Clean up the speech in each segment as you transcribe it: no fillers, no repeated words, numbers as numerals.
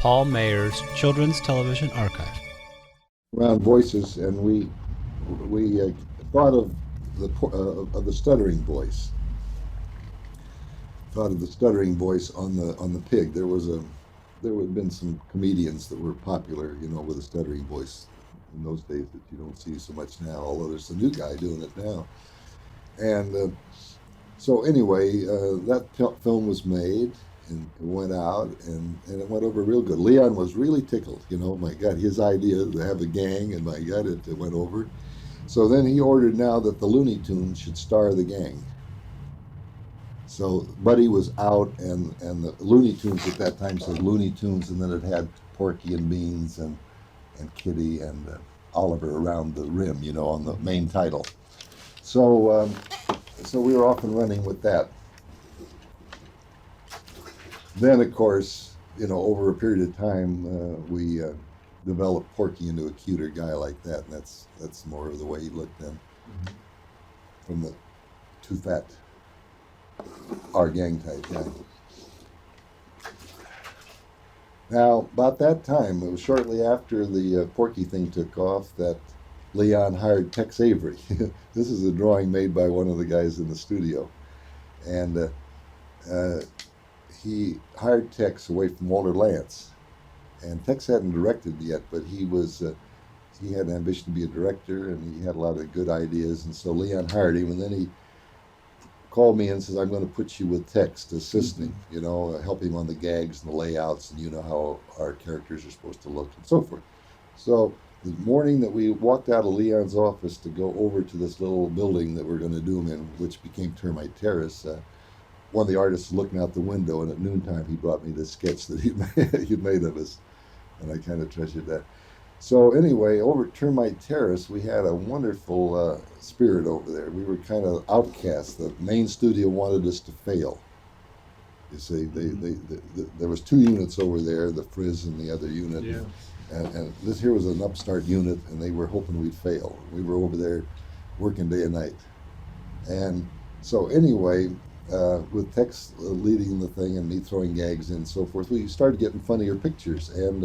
Paul Maher's Children's Television Archive. Around voices, and we thought of the stuttering voice. Thought of the stuttering voice on the pig. There had been some comedians that were popular, with a stuttering voice in those days that you don't see so much now. Although there's a new guy doing it now, and so anyway, that film was made. And it went out, and it went over real good. Leon was really tickled, my God, his idea to have a gang, and my God, it went over. So then he ordered now that the Looney Tunes should star the gang. So Buddy was out, and the Looney Tunes at that time said Looney Tunes, and then it had Porky and Beans and Kitty and Oliver around the rim, on the main title. So we were off and running with that. Then, of course, over a period of time, we developed Porky into a cuter guy like that, and that's more of the way he looked then. From the Too Fat, our gang type guy. Now, about that time, it was shortly after the Porky thing took off that Leon hired Tex Avery. This is a drawing made by one of the guys in the studio, and he hired Tex away from Walter Lantz, and Tex hadn't directed yet, but he had an ambition to be a director, and he had a lot of good ideas, and so Leon hired him, and then he called me and says, "I'm going to put you with Tex to assist him, help him on the gags and the layouts, and how our characters are supposed to look and so forth." So the morning that we walked out of Leon's office to go over to this little building that we're going to do him in, which became Termite Terrace, one of the artists was looking out the window, and at noontime he brought me this sketch that he'd made of us, and I kind of treasured that. So anyway, over at Termite Terrace, we had a wonderful spirit over there. We were kind of outcasts. The main studio wanted us to fail. You see, there was two units over there, the Frizz and the other unit, and this here was an upstart unit, and they were hoping we'd fail. We were over there working day and night, and so anyway. With Tex leading the thing and me throwing gags in and so forth, we started getting funnier pictures. And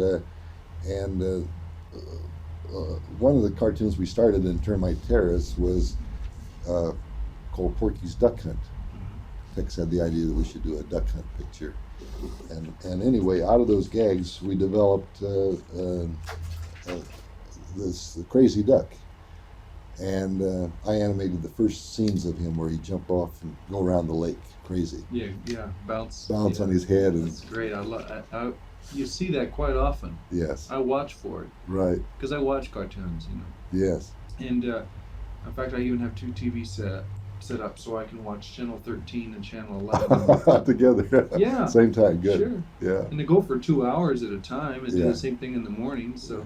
one of the cartoons we started in Termite Terrace was called Porky's Duck Hunt. Tex had the idea that we should do a duck hunt picture. And anyway, out of those gags, we developed this crazy duck. And I animated the first scenes of him where he jump off and go around the lake, crazy. Yeah, bounce on his head. And that's great. You see that quite often. Yes. I watch for it. Right. Because I watch cartoons, Yes. And in fact, I even have two TV set up so I can watch Channel 13 and Channel 11 together. Yeah. Same time. Good. Sure. Yeah. And they go for 2 hours at a time and do the same thing in the morning. So,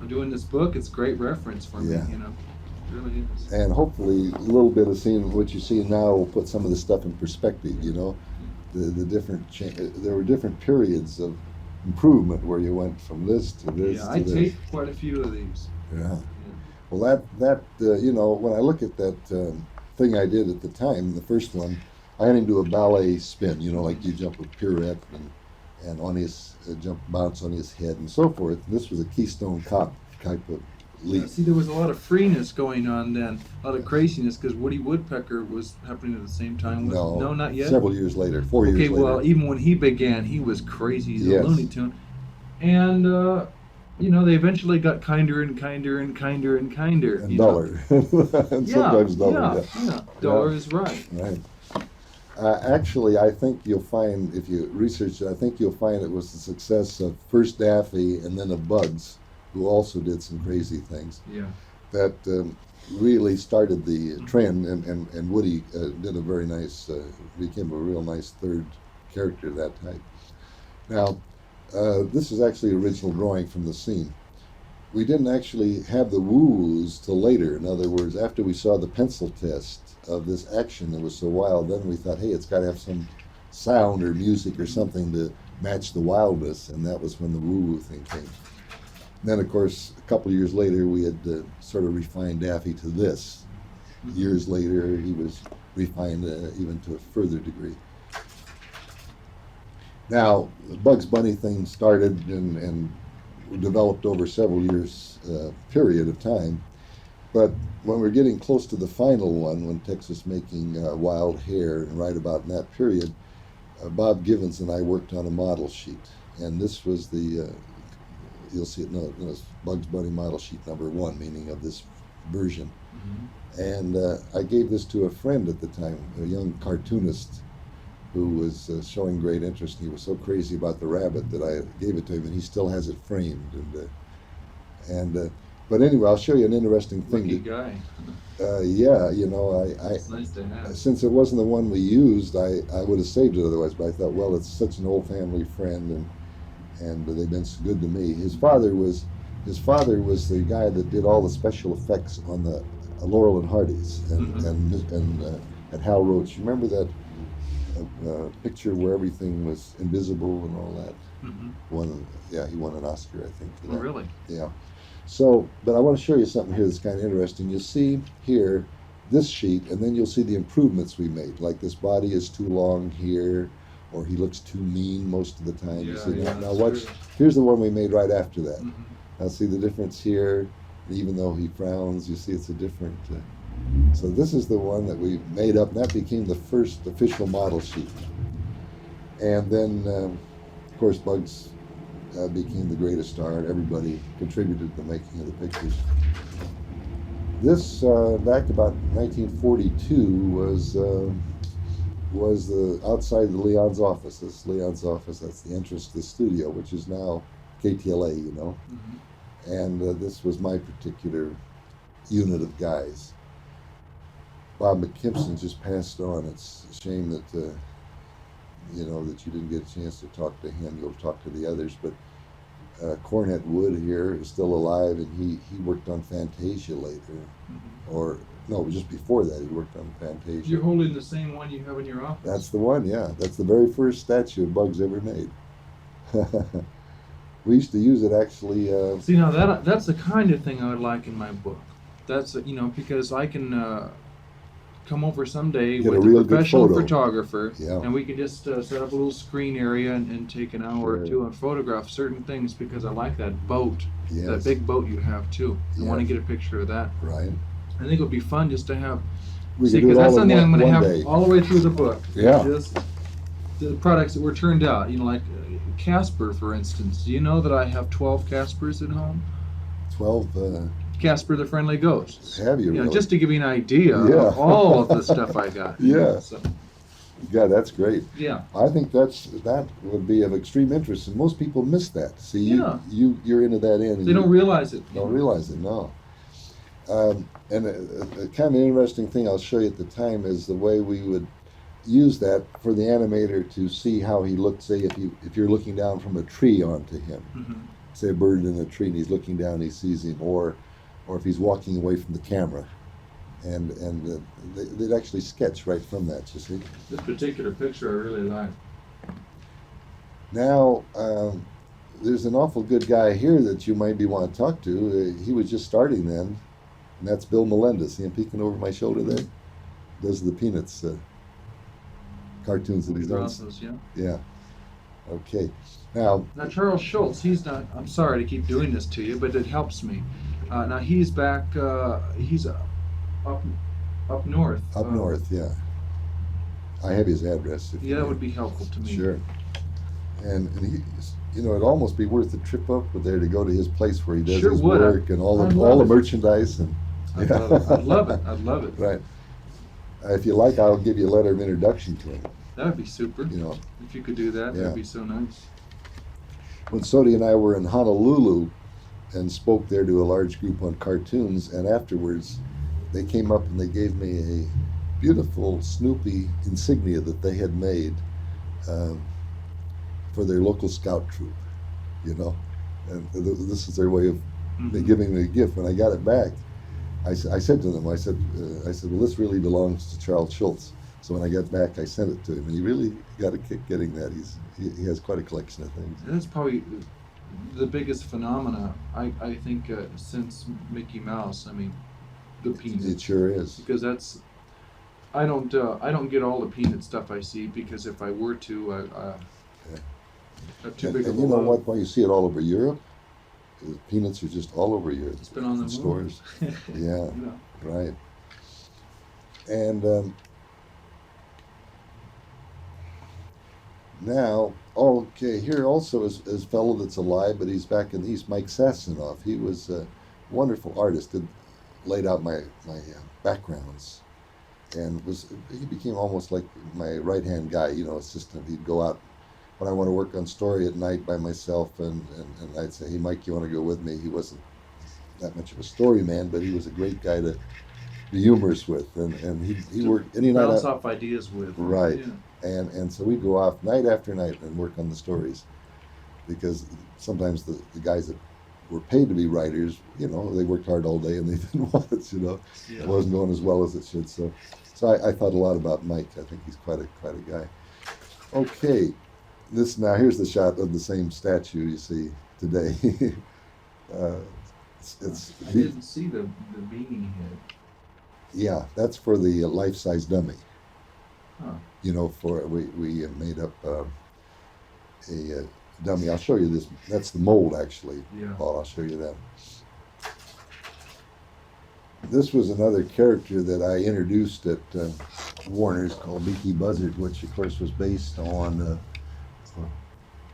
I'm doing this book. It's a great reference for me, It really is. And hopefully a little bit of seeing what you see now will put some of the stuff in perspective, The different, there were different periods of improvement where you went from this to this to I this. taped quite a few of these. Yeah. Well, that when I look at that thing I did at the time, the first one, I had him do a ballet spin, like you jump a pirouette and on his bounce on his head and so forth. This was a Keystone Cop type of leap. See, there was a lot of freeness going on then, a lot of craziness, because Woody Woodpecker was happening at the same time. No, not yet. Several years later, 4 years later. Okay, well, even when he began, he was crazy. He's a Looney Tune, and they eventually got kinder and kinder and kinder and kinder. And duller, and sometimes duller. Yeah, duller is right. Right. Actually, I think you'll find, if you research it, I think you'll find it was the success of first Daffy and then of Bugs, who also did some crazy things. Yeah. That really started the trend, and Woody did a very nice, became a real nice third character of that type. Now, this is actually original drawing from the scene. We didn't actually have the woos till later. In other words, after we saw the pencil test of this action that was so wild, then we thought, hey, it's got to have some sound or music or something to match the wildness, and that was when the woo-woo thing came. Then, of course, a couple of years later, we had sort of refined Daffy to this. Years later, he was refined even to a further degree. Now, the Bugs Bunny thing started and developed over several years period of time. But when we're getting close to the final one, when Tex was making Wild Hare, and right about in that period, Bob Givens and I worked on a model sheet. And this was the, you'll see it, no, it's Bugs Bunny model sheet number 1, meaning of this version. Mm-hmm. And I gave this to a friend at the time, a young cartoonist who was showing great interest. He was so crazy about the rabbit that I gave it to him, and he still has it framed. But anyway, I'll show you an interesting thing. Lucky guy. Yeah, you know, It's nice to have. Since it wasn't the one we used, I would have saved it otherwise. But I thought, well, it's such an old family friend, and they've been so good to me. His father was the guy that did all the special effects on the Laurel and Hardy's, and Hal Roach. You remember that picture where everything was invisible and all that? Mm-hmm. He won an Oscar, I think, for that. Oh, really? Yeah. So, but I want to show you something here that's kind of interesting. You'll see here this sheet, and then you'll see the improvements we made. Like this body is too long here, or he looks too mean most of the time. Yeah, you see yeah, now watch. Here's the one we made right after that. Mm-hmm. Now see the difference here. Even though he frowns, you see it's a different. So this is the one that we made up, and that became the first official model sheet. And then, of course, Bugs became the greatest star, and everybody contributed to the making of the pictures. This, back about 1942, was the outside of Leon's office. This is Leon's office. That's the entrance to the studio, which is now KTLA, you know. Mm-hmm. And this was my particular unit of guys. Bob McKimson just passed on. It's a shame that you know, that you didn't get a chance to talk to him. You'll talk to the others, but Cornette Wood here is still alive, and he worked on Fantasia later, mm-hmm. Or no, just before that he worked on Fantasia. You're holding the same one you have in your office. That's the one, yeah. That's the very first statue of Bugs ever made. We used to use it actually. See, now that's the kind of thing I would like in my book. That's you know, because I can. Come over someday with a professional photographer, yeah. And we can just set up a little screen area and take an hour or two and photograph certain things, because I like that boat, yes. That big boat you have too. I want to get a picture of that. Right. I think it would be fun just to have, because that's something I'm going to have all the way through the book. Yeah. Just the products that were turned out, you know, like Casper, for instance. Do you know that I have 12 Caspers at home? 12. Casper the Friendly Ghost. Have you really? Just to give you an idea of all of the stuff I got. Yeah. So. Yeah, that's great. Yeah. I think that would be of extreme interest, and most people miss that. See, you're into that end. They don't realize it. Don't realize it, no. And a kind of interesting thing I'll show you at the time is the way we would use that for the animator to see how he looked. Say if you're looking down from a tree onto him, mm-hmm. Say a bird in a tree, and he's looking down, and he sees him, or if he's walking away from the camera, and they'd actually sketch right from that, you see. This particular picture I really like. Now, there's an awful good guy here that you maybe want to talk to. He was just starting then, and that's Bill Melendez. See him peeking over my shoulder there? Those are the Peanuts cartoons that he's done. Those, yeah. Yeah. Okay. Now Charles Schultz, he's not, I'm sorry to keep doing this to you, but it helps me. Now he's back, he's up north. Up north, yeah. I have his address. Yeah, that would be helpful to me. Sure. And he, you know, it'd almost be worth the trip up there to go to his place where he does his work and all the merchandise. And I'd love it. I'd love it. Right. If you like, I'll give you a letter of introduction to him. That would be super. You know, if you could do that, that'd be so nice. When Sodi and I were in Honolulu and spoke there to a large group on cartoons, and afterwards they came up and they gave me a beautiful Snoopy insignia that they had made for their local scout troop, you know, and this is their way of giving me a gift. When I got it back, I said to them, I said, well, this really belongs to Charles Schultz. So when I got back, I sent it to him, and he really got a kick getting that. He has quite a collection of things. That's probably the biggest phenomena, I think, since Mickey Mouse. I mean, the Peanuts. It sure is. Because that's, I don't get all the Peanut stuff I see, because if I were to, And you know what? Why you see it all over Europe? Peanuts are just all over Europe. It's been on the stores. Yeah, right. And now, okay, here also is a fellow that's alive, but he's back in the East, Mike Sasanoff. He was a wonderful artist, laid out my backgrounds, and he became almost like my right-hand guy, assistant. He'd go out when I want to work on story at night by myself, and I'd say, hey, Mike, you want to go with me? He wasn't that much of a story man, but he was a great guy to be humorous with, and he worked any night. Bounce off ideas with. Right. Yeah. And so we'd go off night after night and work on the stories, because sometimes the guys that were paid to be writers, they worked hard all day and they didn't want it, It wasn't going as well as it should. So I thought a lot about Mike. I think he's quite a guy. Okay, here's the shot of the same statue you see today. I didn't see the Beany head. Yeah, that's for the life-size dummy. Huh. We made up a dummy. I'll show you this. That's the mold, actually. Yeah. Paul, I'll show you that. This was another character that I introduced at Warner's called Beaky Buzzard, which of course was based on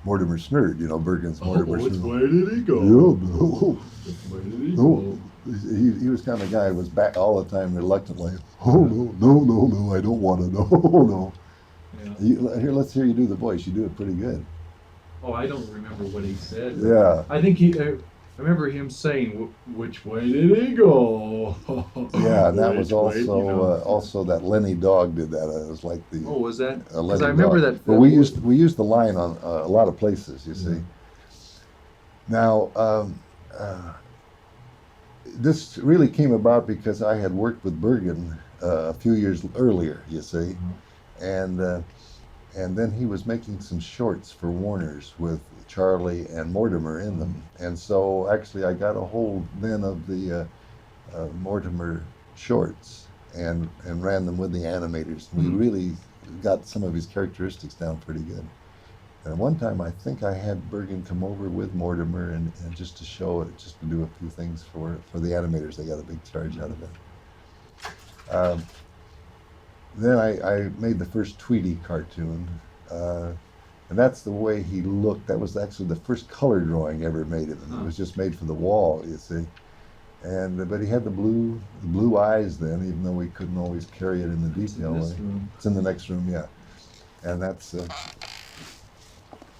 Mortimer Snurd. Bergen's Mortimer Snurd. Which way did he go? Which way did he go? He was kind of the guy who was back all the time reluctantly. Oh, no, I don't want to know. No. Yeah. Here, let's hear you do the voice. You do it pretty good. Oh, I don't remember what he said. Yeah. I think I remember him saying, "Which way did he go?" Yeah, and that was also that Lenny Dog did that. It was like the. Oh, was that? Because I remember that. But we used the line on a lot of places. You see. Now. This really came about because I had worked with Bergen a few years earlier, you see, and then he was making some shorts for Warner's with Charlie and Mortimer in them, and so actually I got a hold then of the Mortimer shorts and ran them with the animators. We really got some of his characteristics down pretty good. And one time I think I had Bergen come over with Mortimer and just to show it, just to do a few things for the animators. They got a big charge out of it. Then I made the first Tweety cartoon, and that's the way he looked. That was actually the first color drawing ever made of him. It was just made for the wall, you see. But he had the blue eyes then, even though we couldn't always carry it in the detail. It's in the next room, yeah. And that's.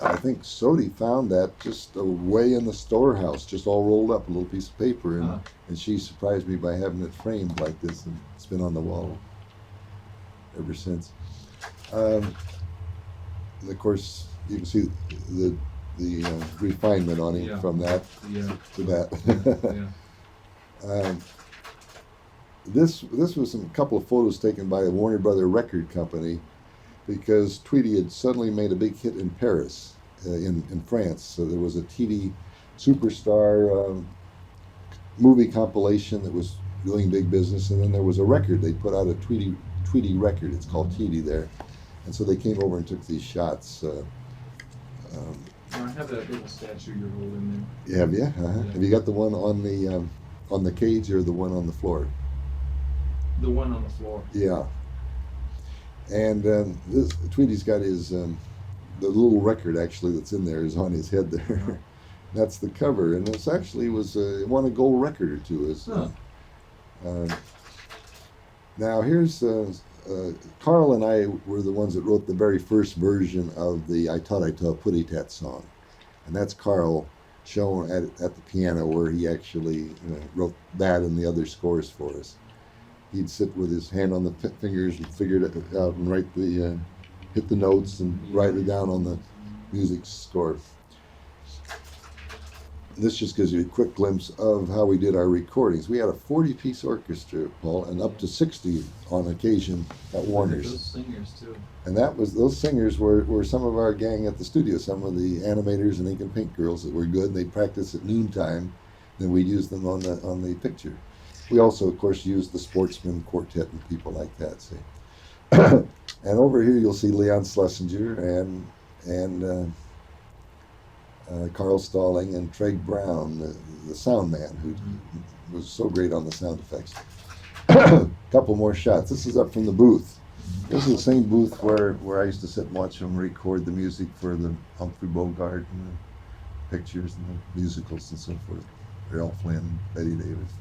I think Sodi found that just away in the storehouse, just all rolled up, a little piece of paper, and she surprised me by having it framed like this, and it's been on the wall ever since. And of course, you can see the refinement on him from that to that. This was a couple of photos taken by a Warner Brother record company, because Tweety had suddenly made a big hit in Paris, in France. So there was a TV superstar movie compilation that was doing big business, and then there was a record. They put out a Tweety record. It's called Tweety there, and so they came over and took these shots. I have that little statue you're holding there. Have you? Have you got the one on the cage or the one on the floor? The one on the floor. Yeah. And Tweety's got his, the little record actually that's in there is on his head there. That's the cover, and it's actually it won a gold record or two. Now here's, Carl and I were the ones that wrote the very first version of the I Taught Putty Tat song. And that's Carl shown at the piano, where he actually wrote that and the other scores for us. He'd sit with his hand on the fingers and figure it out and hit the notes and write it down on the music score. This just gives you a quick glimpse of how we did our recordings. We had a 40-piece orchestra, Paul, and up to 60 on occasion at Warner's. Those singers too. And those singers were some of our gang at the studio, some of the animators and ink and paint girls that were good. They'd practice at noontime, then we'd use them on the picture. We also, of course, used the Sportsman Quartet and people like that. See, and over here you'll see Leon Schlesinger and Carl Stalling and Treg Brown, the sound man, who was so great on the sound effects. Couple more shots. This is up from the booth. This is the same booth where I used to sit and watch them record the music for the Humphrey Bogart and the pictures and the musicals and so forth. Errol Flynn, Betty Davis.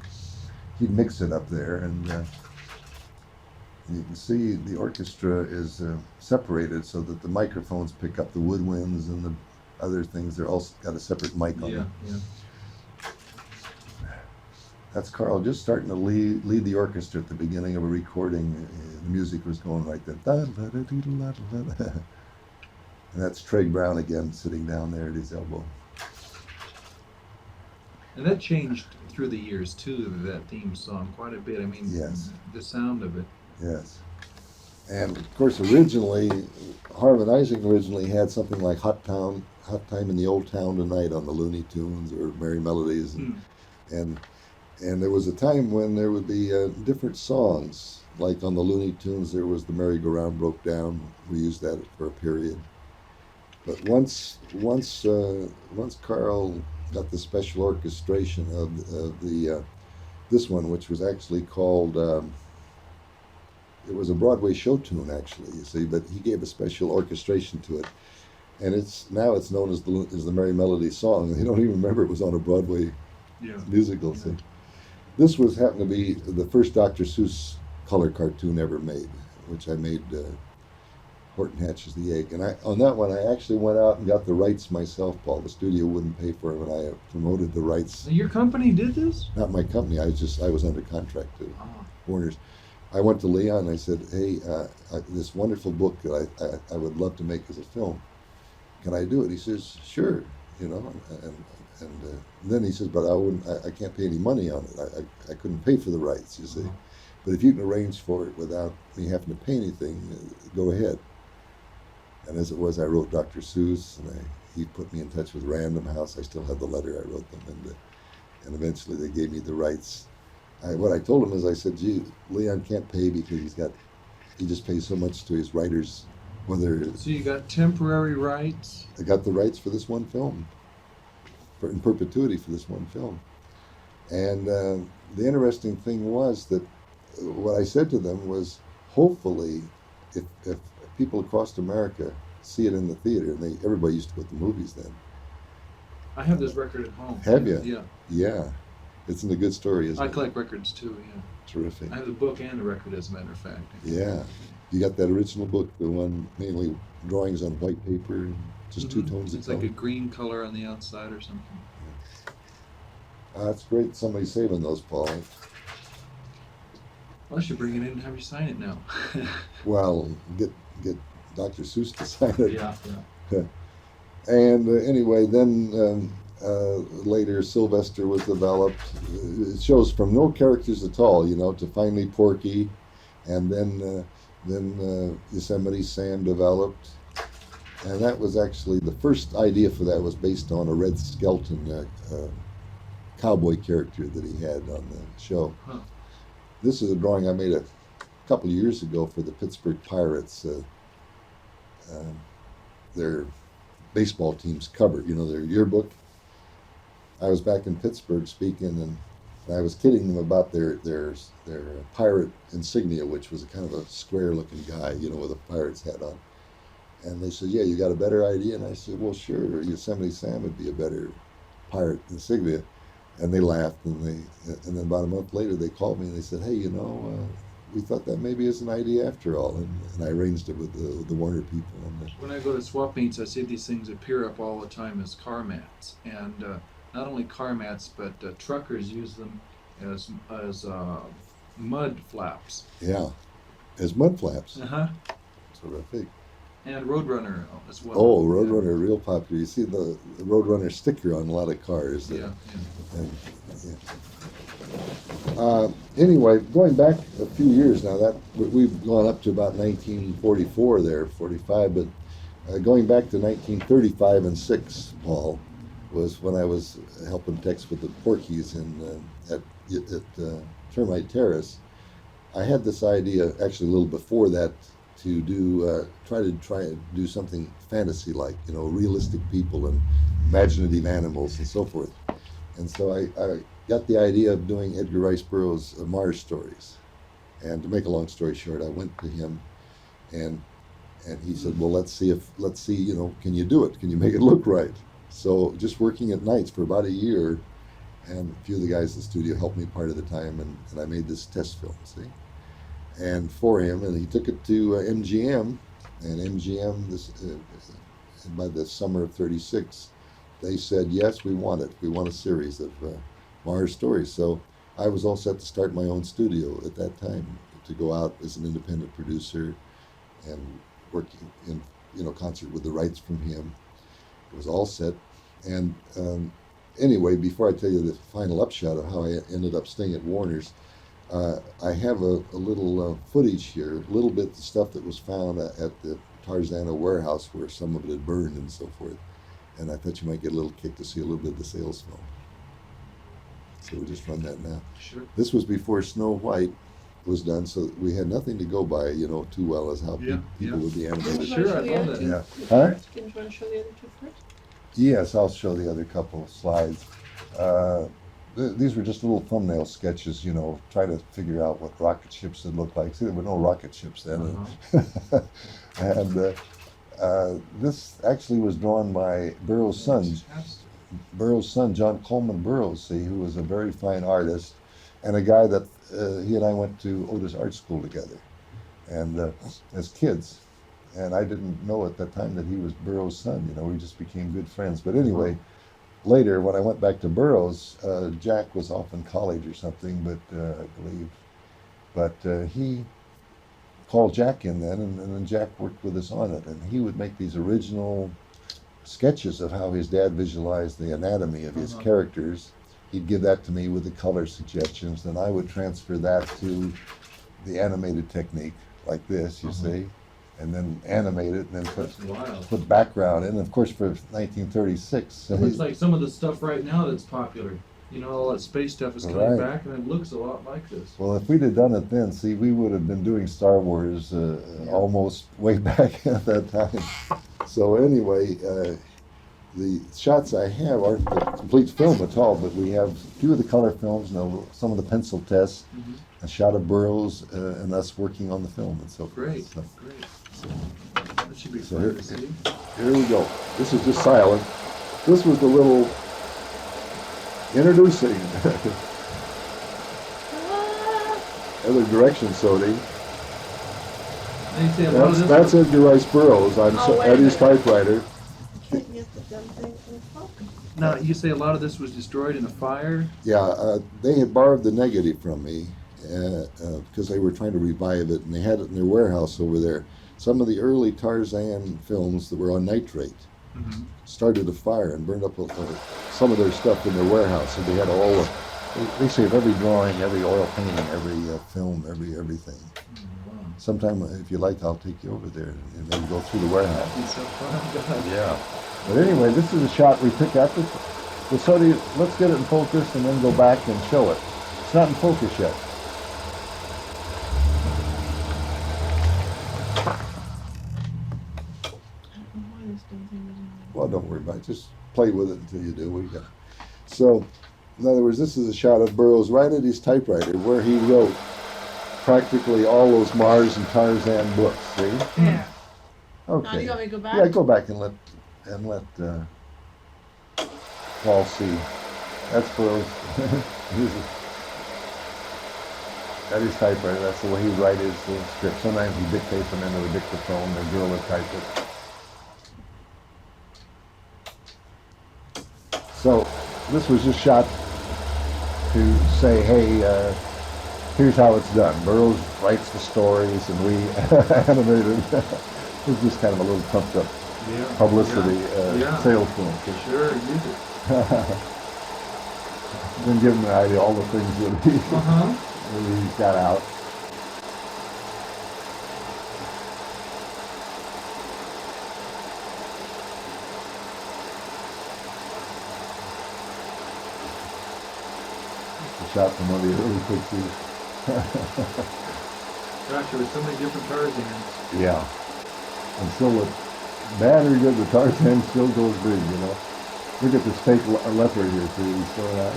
He'd mix it up there, and you can see the orchestra is separated so that the microphones pick up the woodwinds and the other things. They're all got a separate mic on them. Yeah. That's Carl just starting to lead the orchestra at the beginning of a recording. The music was going like that. And that's Treg Brown again, sitting down there at his elbow. And that changed through the years too, that theme song, quite a bit. I mean, yes. The sound of it. Yes. And of course, originally, Harmonizing originally had something like Hot Time in the Old Town Tonight on the Looney Tunes or Merry Melodies. And there was a time when there would be different songs. Like on the Looney Tunes, there was The Merry-Go-Round Broke Down. We used that for a period. But once Carl got the special orchestration of the this one, which was actually called, it was a Broadway show tune actually, you see, but he gave a special orchestration to it. And now it's known as the Merry Melody song. They don't even remember it was on a Broadway musical. Yeah. So this happened to be the first Dr. Seuss color cartoon ever made, which I made. Horton Hatches the Egg, and on that one I actually went out and got the rights myself, Paul. The studio wouldn't pay for it, and I promoted the rights. Your company did this? Not my company. I was under contract to Warner's. I went to Leon and I said, "Hey, this wonderful book that I would love to make as a film. Can I do it?" He says, "Sure." You know, and then he says, "But I can't pay any money on it. I couldn't pay for the rights, you see. But if you can arrange for it without me having to pay anything, go ahead." And as it was, I wrote Dr. Seuss, and he put me in touch with Random House. I still have the letter I wrote them, and eventually they gave me the rights. What I told him is, I said, "Gee, Leon can't pay because he just pays so much to his writers." So you got temporary rights? I got the rights for this one film, in perpetuity for this one film. And the interesting thing was that what I said to them was, hopefully, if people across America see it in the theater, and everybody used to go to the movies then. I have this record at home. Have you? Yeah. Yeah. It's a good story, isn't it? I collect records too, yeah. Terrific. I have the book and the record, as a matter of fact. Yeah. You got that original book, the one mainly drawings on white paper, and just two tones of color. It's like a green color on the outside or something. That's great. Somebody's saving those, Paul. Well, I should bring it in and have you sign it now. Well, get Dr. Seuss to sign it. Yeah. And anyway, then later Sylvester was developed. It shows from no characters at all, to finally Porky, and then Yosemite Sam developed. And that was actually, the first idea for that was based on a Red Skelton cowboy character that he had on the show. Huh. This is a drawing I made a couple of years ago for the Pittsburgh Pirates. Their baseball team's cover, their yearbook. I was back in Pittsburgh speaking, and I was kidding them about their pirate insignia, which was a kind of a square-looking guy, with a pirate's hat on. And they said, "Yeah, you got a better idea?" And I said, "Well, sure, Yosemite Sam would be a better pirate insignia." And they laughed, and then about a month later they called me and they said, "Hey, we thought that maybe is an idea after all," and I arranged it with the Warner people. When I go to swap meets, I see these things appear up all the time as car mats, and not only car mats, but truckers use them as mud flaps. Yeah, as mud flaps. Terrific. And Roadrunner as well. Oh, Roadrunner, real popular. You see the Roadrunner sticker on a lot of cars. Yeah. Anyway, going back a few years now, that we've gone up to about 1944 there, 45, but going back to 1935 and 6, Paul, was when I was helping Tex with the Porkies at Termite Terrace. I had this idea, actually a little before that to do try to do something fantasy-like, realistic people and imaginative animals and so forth. And so I got the idea of doing Edgar Rice Burroughs' Maher stories. And to make a long story short, I went to him, and he said, "Well, let's see, can you do it? Can you make it look right?" So just working at nights for about a year, and a few of the guys in the studio helped me part of the time, and I made this test film, see? And for him, and he took it to MGM, and MGM, by the summer of '36, they said, "Yes, we want it. We want a series of Maher stories." So I was all set to start my own studio at that time, to go out as an independent producer and working in concert with the rights from him. It was all set. And anyway, before I tell you the final upshot of how I ended up staying at Warner's, I have a little footage here, a little bit of stuff that was found at the Tarzana warehouse where some of it had burned and so forth. And I thought you might get a little kick to see a little bit of the sales film. So we'll just run that now. Sure. This was before Snow White was done, so we had nothing to go by, too well as how people would be animated. Sure, I love that. Yeah. Huh? Can you want to show the other two first? Yes, I'll show the other couple of slides. These were just little thumbnail sketches, try to figure out what rocket ships would look like. See, there were no rocket ships then. Uh-huh. And this actually was drawn by Burroughs' son, John Coleman Burroughs, who was a very fine artist, and a guy that he and I went to Otis Art School together, and as kids. And I didn't know at that time that he was Burroughs' son. We just became good friends. But anyway, later when I went back to Burroughs, Jack was off in college or something, I believe. But he called Jack in then, and then Jack worked with us on it. And he would make these original sketches of how his dad visualized the anatomy of his characters. He'd give that to me with the color suggestions, and I would transfer that to the animated technique, like this, you see, and then animate it, and then put background in. Of course, for 1936. It looks like some of the stuff right now that's popular. All that space stuff is coming back, and it looks a lot like this. Well, if we'd have done it then, we would have been doing Star Wars almost way back at that time. So anyway, the shots I have aren't the complete film at all, but we have a few of the color films, some of the pencil tests, a shot of Burroughs and us working on the film and so forth. Great. So that should be fun to see. Here we go. This is just silent. This was the little introducing other direction, Sodi. That's Edgar Rice Burroughs. I'm at his typewriter. Now, you say a lot of this was destroyed in a fire? Yeah, they had borrowed the negative from me because they were trying to revive it, and they had it in their warehouse over there. Some of the early Tarzan films that were on nitrate started a fire and burned up some of their stuff in their warehouse. So they had they saved every drawing, every oil painting, every film, everything. Sometime, if you like, I'll take you over there and maybe go through the warehouse. That'd be so fun. Yeah. But anyway, this is a shot we took after. So let's get it in focus and then go back and show it. It's not in focus yet. Well, don't worry about it. Just play with it until you do. So, in other words, this is a shot of Burroughs right at his typewriter where he wrote practically all those Mars and Tarzan books. See? Yeah. Okay. Now, do you want me to go back? Yeah, go back and let Paul see. That's Burroughs. At his typewriter. That's the way he write his script. Sometimes he dictates them into a dictaphone. The girl would type it. So this was just shot to say, hey, here's how it's done. Burroughs writes the stories and we animate it. It was just kind of a little pumped up publicity sales film. Sure, use it. Then give him an idea all the things that he got out. Shot from one of the early pictures. Gosh, there were so many different Tarzans. Yeah. And still, what bad or good, the Tarzan still goes big, you know. Look at this fake leopard here, too. He's throwing out.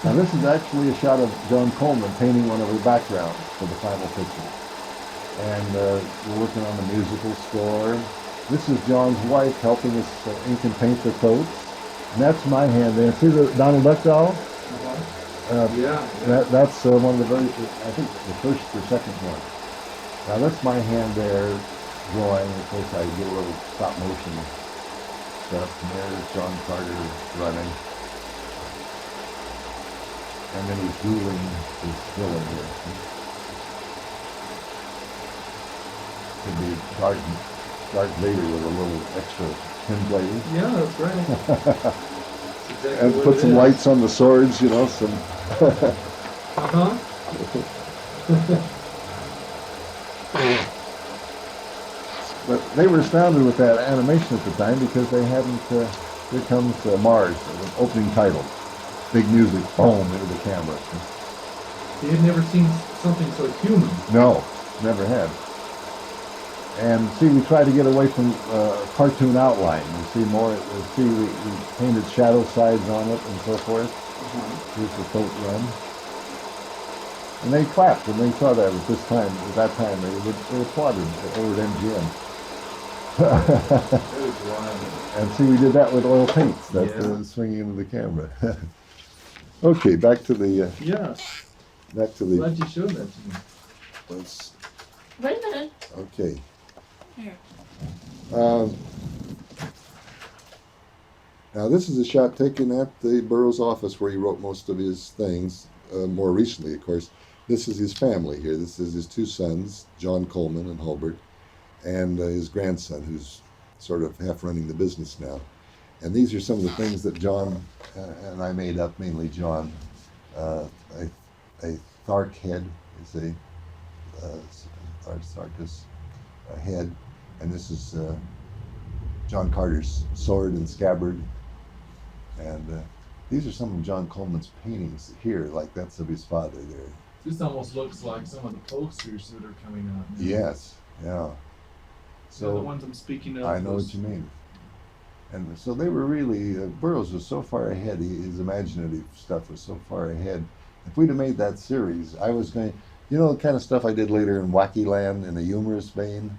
Now, this is actually a shot of John Coleman painting one of the backgrounds for the final picture. And we're working on the musical score. This is John's wife helping us ink and paint the coats. And that's my hand there. See the Donald Duck doll? That's one of the very, I think, the first or second one. Now, that's my hand there drawing. Of course, I get a little stop motion stuff. And there's John Carter running. And then he's dueling his villain here. Could be Darth Vader with a little extra pin plating. Yeah, that's right. Exactly and put some lights on the swords, you know, some... But they were astounded with that animation at the time because they hadn't, here comes Mars, an opening title. Big music, boom, into the camera. They had never seen something so human. No, never had. And see, we tried to get away from cartoon outline. You see more, we painted shadow sides on it and so forth. Here's the coat run. And they clapped when they saw that at that time. They applauded over at MGM. And see, we did that with oil paints, swinging into the camera. Okay, back to the... Back to the... Glad you showed that to me. Wait a minute. Okay. Here. Now this is a shot taken at the Burroughs office where he wrote most of his things, more recently, of course. This is his family here. This is his two sons, John Coleman and Hulbert, and his grandson, who's sort of half running the business now. And these are some of the things that John and I made up, mainly John. A Thark head is a Tharkus head, and this is John Carter's sword and scabbard. And these are some of John Coleman's paintings here, like that's of his father there. This almost looks like some of the posters that are coming out now. Yes, yeah. So the ones I'm speaking of. I know what you mean. And so they were really, Burroughs was so far ahead, his imaginative stuff was so far ahead. If we'd have made that series, I was going, you know, the kind of stuff I did later in Wacky Land in a humorous vein,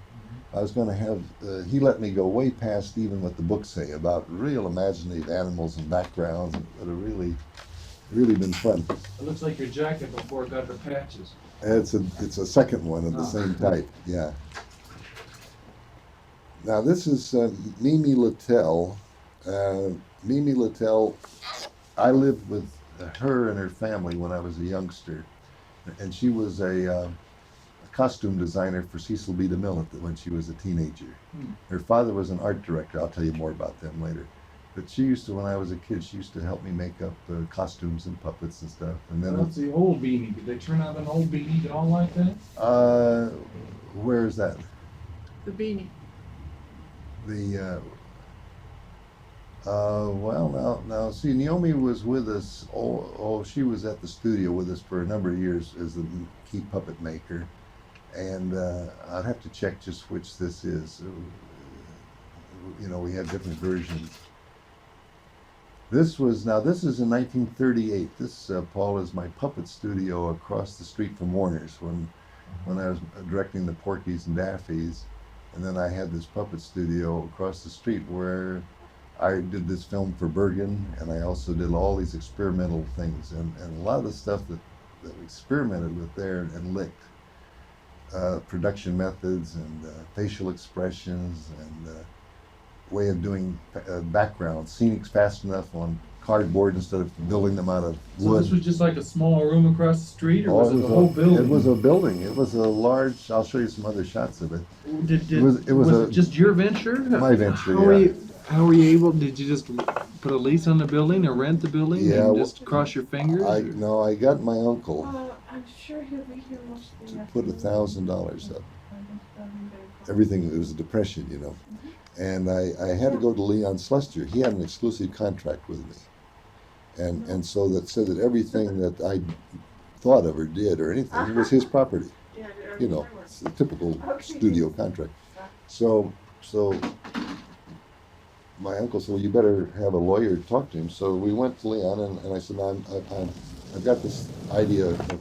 I was going to have, he let me go way past even what the books say about real imaginative animals and backgrounds that have really been fun. It looks like your jacket before it got the patches. It's a second one of the same type, yeah. Now this is Mimi Littell. Mimi Littell, I lived with her and her family when I was a youngster, and she was a costume designer for Cecil B. DeMille when she was a teenager. Her father was an art director. I'll tell you more about them later. But she used to, when I was a kid, she used to help me make up costumes and puppets and stuff. And then that's the old Beany. Did they turn out an old Beany doll like that? Where is that? The Beany. Well, now, see, Naomi was with us, she was at the studio with us for a number of years as the key puppet maker. And I'd have to check just which this is. You know, we had different versions. This is in 1938. This, Paul, is my puppet studio across the street from Warner's when I was directing the Porkies and Daffies. And then I had this puppet studio across the street where I did this film for Bergen, and I also did all these experimental things. And a lot of the stuff that we experimented with there and licked, production methods and facial expressions and way of doing backgrounds, scenics fast enough on cardboard instead of building them out of wood. So this was just like a small room across the street, or was it the whole building? It was a building. It was a large, I'll show you some other shots of it. Was it just your venture? My venture, How were you able, did you just put a lease on the building or rent the building and just cross your fingers? No, I got my uncle I'm sure he'll be here most of the to put $1,000 up. Everything, it was a depression, you know. And I had to go to Leon Sluster. He had an exclusive contract with me. And so that said that everything that I thought of or did or anything was his property. you know, it's a typical studio contract. So my uncle said, well, you better have a lawyer talk to him. So we went to Leon, and I said, I've got this idea of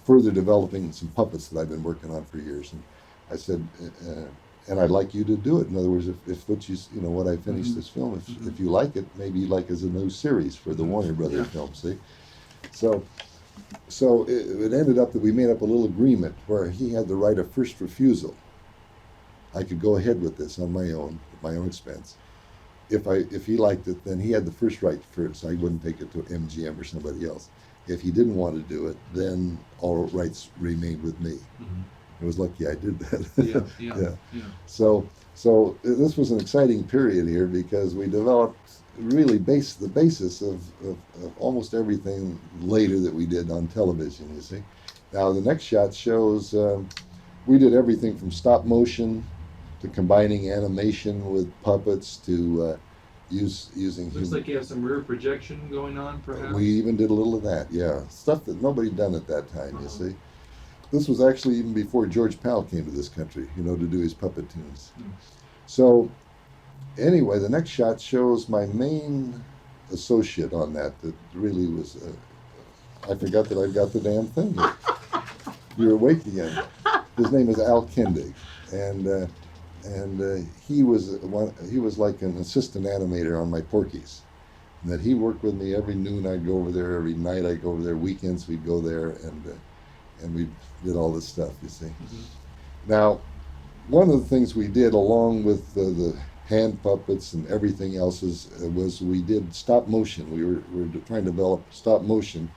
further developing some puppets that I've been working on for years. And I said, and I'd like you to do it. In other words, if what what I finished this film, if you like it, maybe you'd like as a new series for the Warner Brothers film, see? So it ended up that we made up a little agreement where he had the right of first refusal. I could go ahead with this on my own, at my own expense. If he liked it, then he had the first right for it, so I wouldn't take it to MGM or somebody else. If he didn't want to do it, then all rights remained with me. I was lucky I did that. Yeah. So this was an exciting period here because we developed really the basis of almost everything later that we did on television, you see. Now the next shot shows we did everything from stop motion to combining animation with puppets to using. Looks like you have some rear projection going on, perhaps. We even did a little of that, yeah. Stuff that nobody done at that time, you see. This was actually even before George Powell came to this country, to do his puppet tunes. So anyway, the next shot shows my main associate on that really was, I forgot that I've got the damn thing. You're awake again. His name is Al Kendig, and he was like an assistant animator on my Porky's. And that he worked with me every noon. I'd go over there, every night I'd go over there, weekends we'd go there, and we did all this stuff, you see. Now, one of the things we did along with the hand puppets and everything else was we did stop motion. We were trying to develop stop motion,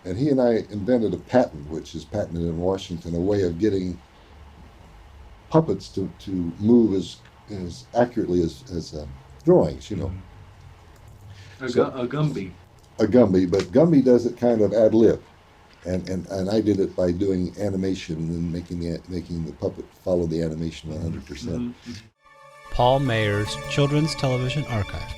and he and I invented a patent, which is patented in Washington, a way of getting puppets to move as accurately as drawings, A Gumby. A Gumby, but Gumby does it kind of ad lib. And I did it by doing animation and making the puppet follow the animation 100%. Paul Maher's Children's Television Archive.